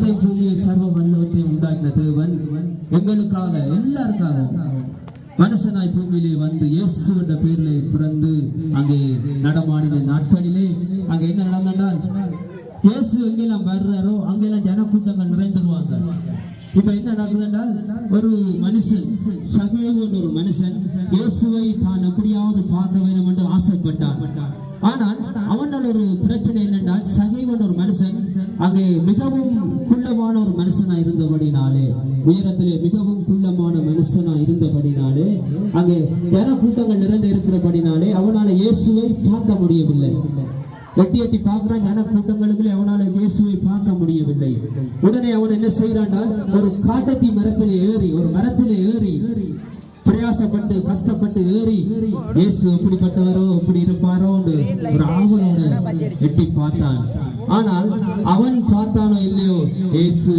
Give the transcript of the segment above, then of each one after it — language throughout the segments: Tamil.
வானத்தை பூமியை சர்வ வல்லவத்தை உண்டாக்கின தேவன் எங்களுக்காக எல்லாருக்காக மனுஷனாய் பூமியிலே வந்து இயேசு என்ற பேரிலே பிறந்து அங்கே நடமாடின நாட்களிலே அங்கே என்ன நடந்தால் இயேசு எங்கெல்லாம் வர்றாரோ அங்கெல்லாம் ஜனக்கூட்டங்கள் நிறைந்துருவாங்க. இப்ப என்ன நடக்குது என்றால் ஒரு மனுஷன் சகேவு ஒரு மனுஷன் இயேசுவை தான் எப்படியாவது பார்க்க வேண்டும் என்று ஆசைப்பட்டான். ஆனால் அவனால் ஒரு பிரச்சனை என்னென்றால் சகேவன் ஒரு மனுஷன் அங்கே மிகவும் குள்ளமான ஒரு மனுஷனா இருந்தபடினாலே, உயரத்திலே மிகவும் குள்ளமான மனுஷனா இருந்தபடினாலே, அங்கே ஜனக்கூட்டங்கள் நிறைந்து இருக்கிறபடினாலே அவனால இயேசுவை பார்க்க முடியவில்லை. எட்டி எட்டி பார்க்கிறான், ஜன கூட்டங்களுக்கு அவனால இயேசுவை பார்க்க முடியவில்லை. உடனே அவன் என்ன செய்யறான், ஒரு காட்டத்தி மரத்திலே ஏறி, ஒரு மரத்திலே ஏறி பிரயாசப்பட்டு கஷ்டப்பட்டு ஏறி இயேசு எப்படிப்பட்டவரோ எப்படி இருப்பாரோ ஒரு ஆவலோட எட்டி பார்த்தான். ஆனால் அவன் பார்த்தானோ இல்லையோ, இயேசு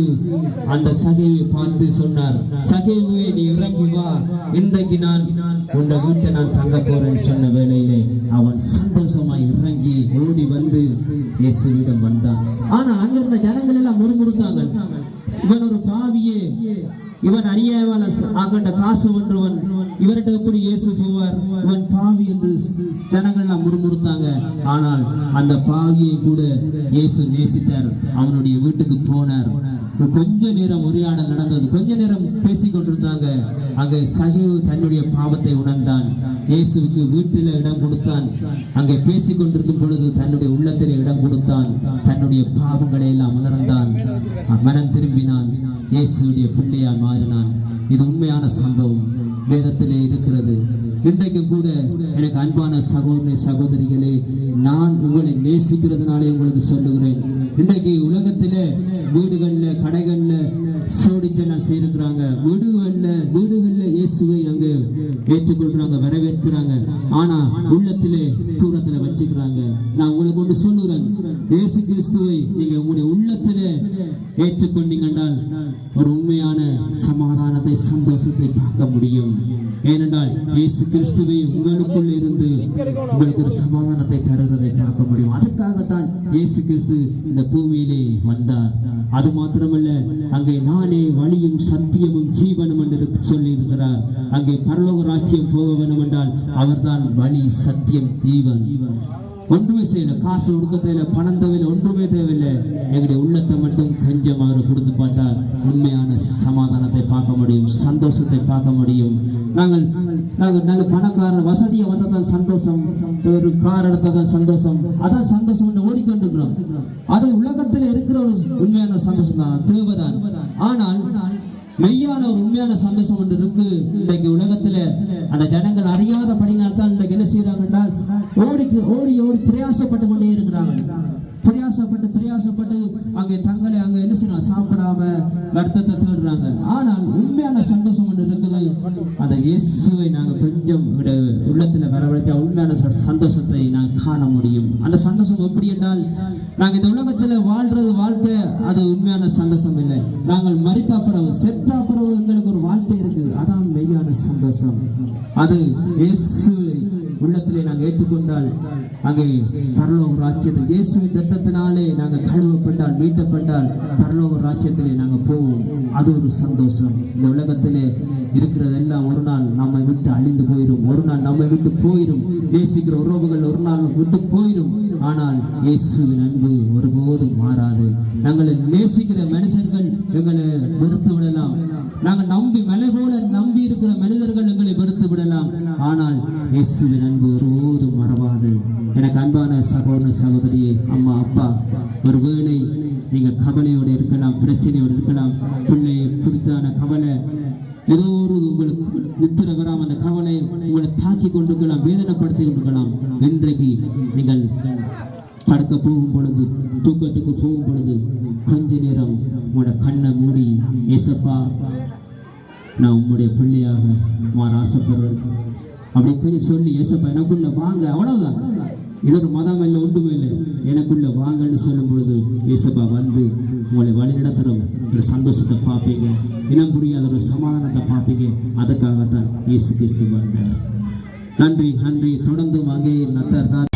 அந்த சகேவை பார்த்து சொன்னார், சகேவே நீ இறங்கி வா, இன்றைக்கு நான் உன் வீட்டை நான் தங்க போறேன்னு சொன்ன வேளையிலே அவன் சந்தோஷமாய் இறங்கி ஓடி வந்து இயேசுவிடம் வந்தான். ஆனால் அங்க இருந்த ஜனங்கள் எல்லாம் முறுமுறுத்தாங்க, இவன் ஒரு பாவியே, இவன் அநியாயமான ஆகண்ட காசு ஒன்றவன், இவர்கிட்ட எப்படி இயேசு போவார், இவன் பாவி என்று ஜனங்கள் எல்லாம் முறுமுறுத்தாங்க. ஆனால் அந்த பாவியை கூட இயேசு நேசித்தார், அவனுடைய வீட்டுக்கு போனார். கொஞ்ச நேரம் உரையாடல் நடந்தது, கொஞ்ச நேரம் பேசிக் கொண்டிருந்தாங்க. அங்கே சகேவு தன்னுடைய பாவத்தை உணர்ந்தான், இயேசுவுக்கு வீட்டில் இடம் கொடுத்தான். அங்கே பேசிக் கொண்டிருக்கும் பொழுது தன்னுடைய உள்ளத்தில் இடம் கொடுத்தான், தன்னுடைய பாவங்களை எல்லாம் உணர்ந்தான், மனம் திரும்பினான், இயேசுடைய பிள்ளையா மாறினான். இது உண்மையான சம்பவம், வேதத்திலே இருக்கிறது. இன்றைக்கு கூட எனக்கு அன்பான சகோதர சகோதரிகளே, நான் உங்களை நேசிக்கிறதுனாலே உங்களுக்கு சொல்லுகிறேன். இன்றைக்கு உலகத்திலே வீடுகள்ல கடைகள்ல சோடிச்சனா செய்திருக்கிறாங்க, வீடுகள்ல இயேசுவை அங்க ஏற்றுக்கொள்றாங்க, வரவேற்கிறாங்க. ஆனா உள்ளத்திலே தூரத்துல வச்சுக்கிறாங்க. நான் உங்களுக்கு ஒன்று சொல்லுகிறேன், இயேசு கிறிஸ்துவை நீங்க உங்களுடைய உள்ளத்திலே ஏற்றுக்கொண்டீங்கன்றால் ஒரு உண்மையான சமாதானத்தை சந்தோஷத்தை பார்க்க முடியும். ஏனென்றால் இயேசு கிறிஸ்துவை உங்களுக்குள் இருந்து உங்களுக்கு ஒரு சமாதானத்தை தருவதை பார்க்க முடியும். அதுக்காகத்தான் இயேசு கிறிஸ்து இந்த பூமியிலே வந்தார். அது மாத்திரமல்ல, அங்கே நானே வழியும் சத்தியமும் ஜீவனும் என்று சொல்லி இருக்கிறார். அங்கே பரலோக ராஜ்யம் போக வேண்டும் என்றால் அவர்தான் வழி சத்தியம் ஜீவன். ஒன்றுமே செய்யல, காசு கொடுக்க தேவையில்லை, பணம் தேவையில்லை, ஒன்றுமே தேவையில்லை. எங்களுடைய உள்ளத்தை மட்டும் கொஞ்சமாக கொடுத்து பார்த்தால் உண்மையான சமாதானத்தை பார்க்க முடியும், சந்தோஷத்தை பார்க்க முடியும். நாங்கள் நல்ல பணக்காரன் வசதியை வந்தால் தான் சந்தோஷம், ஒரு கார் எடுத்தால் தான் சந்தோஷம், அதான் சந்தோஷம் என்று ஓடிக்கொண்டிருக்கிறோம். அது உலகத்தில் இருக்கிற ஒரு உண்மையான சந்தோஷம் தான், தேவைதான். ஆனால் மெய்யான ஒரு உண்மையான சந்தோஷம் ஒன்று இருக்கு. இன்றைக்கு உலகத்துல அந்த ஜனங்கள் அறியாத படினால்தான் இன்றைக்கு என்ன செய்யறாங்க என்றால் ஓடி பிரயாசப்பட்டு கொண்டே இருக்கிறாங்க. பிரயாசப்பட்டு அங்கே தங்களை அங்க என்ன செய்யறாங்க, சாப்பிடாம வருத்தத்தை தேடுறாங்க. ஆனால் உண்மையான சந்தோஷம் ஒன்று இருக்குது. அந்த இயேசுவை நாங்க கொஞ்சம் உள்ளத்துல வரவழைச்சா உண்மையான சந்தோஷத்தை நாங்கள் காண முடியும். அந்த சந்தோஷம் எப்படி என்றால், நாங்க இந்த உலகத்துல வாழ்றது வாழ்க்கை, அது உண்மையான சந்தோஷம் இல்லை. நாங்கள் மரித்தா பிறகு செத்தா பிறகு எங்களுக்கு ஒரு வாழ்க்கை இருக்கு, அதான் மெய்யான சந்தோஷம். அது இயேசுவை உள்ளத்திலே நாங்கள் ஏற்றுக்கொண்டால் அங்கே பரலோக ராஜ்யத்தை இயேசுவின் ரத்தத்தினாலே நாங்கள் கழுவப்பட்டால் மீட்டப்பட்டால் பரலோக ராஜ்யத்திலே நாங்கள் போவோம். அது ஒரு சந்தோஷம். இந்த உலகத்திலே இருக்கிறதெல்லாம் ஒரு நாள் நம்மை விட்டு அழிந்து போயிடும், ஒரு நாள் நம்மை விட்டு போயிடும். நேசிக்கிற உறவுகள் ஒரு நாள் விட்டு போயிடும். ஆனால் இயேசுவின் அன்பு ஒருபோதும் மாறாது. நாங்கள் நேசிக்கிற மனுஷர்கள் எங்களை வெறுத்து விடலாம், நாங்கள் நம்பி மலை போல நம்பி இருக்கிற மனிதர்கள் எங்களை வெறுத்து விடலாம், ஆனால் இயேசுவின் அன்பு ஒருபோதும் மறவாது. எனக்கு அன்பான சகோதர சகோதரியே, அம்மா அப்பா, ஒருவேளை நீங்க கவலையோடு இருக்கலாம், பிரச்சனையோடு இருக்கலாம், பிள்ளையை குறித்தான கவலை, ஏதோ ஒரு உங்களுக்கு நித்திர வராம அந்த கவலை உங்களை தாக்கி கொண்டிருக்கலாம், வேதனைப்படுத்தி கொண்டிருக்கலாம். இன்றைக்கு நீங்கள் படுக்க போகும் பொழுது, தூக்கத்துக்கு போகும் பொழுது கொஞ்ச நேரம் உங்களோட கண்ணை மூடி, ஏசப்பா நான் உங்களுடைய பிள்ளையாக மாற ஆசைப்படுறேன் அப்படி கொஞ்சம் சொல்லி, ஏசப்பா எனக்குள்ள வாங்க, அவ்வளவுதான். இது ஒரு மதம் இல்லை, ஒன்றுமே இல்லை, எனக்குள்ள வாங்கன்னு சொல்லும் பொழுது ஏசப்பா வந்து உங்களை வழி நடத்துகிறோம். ஒரு சந்தோஷத்தை பார்ப்பீங்க, இனம் புரியாத ஒரு சமாதானத்தை பார்ப்பீங்க. அதுக்காகத்தான் இயேசு கிறிஸ்து வந்தார். நன்றி. தொடர்ந்தும் அங்கே நத்தார்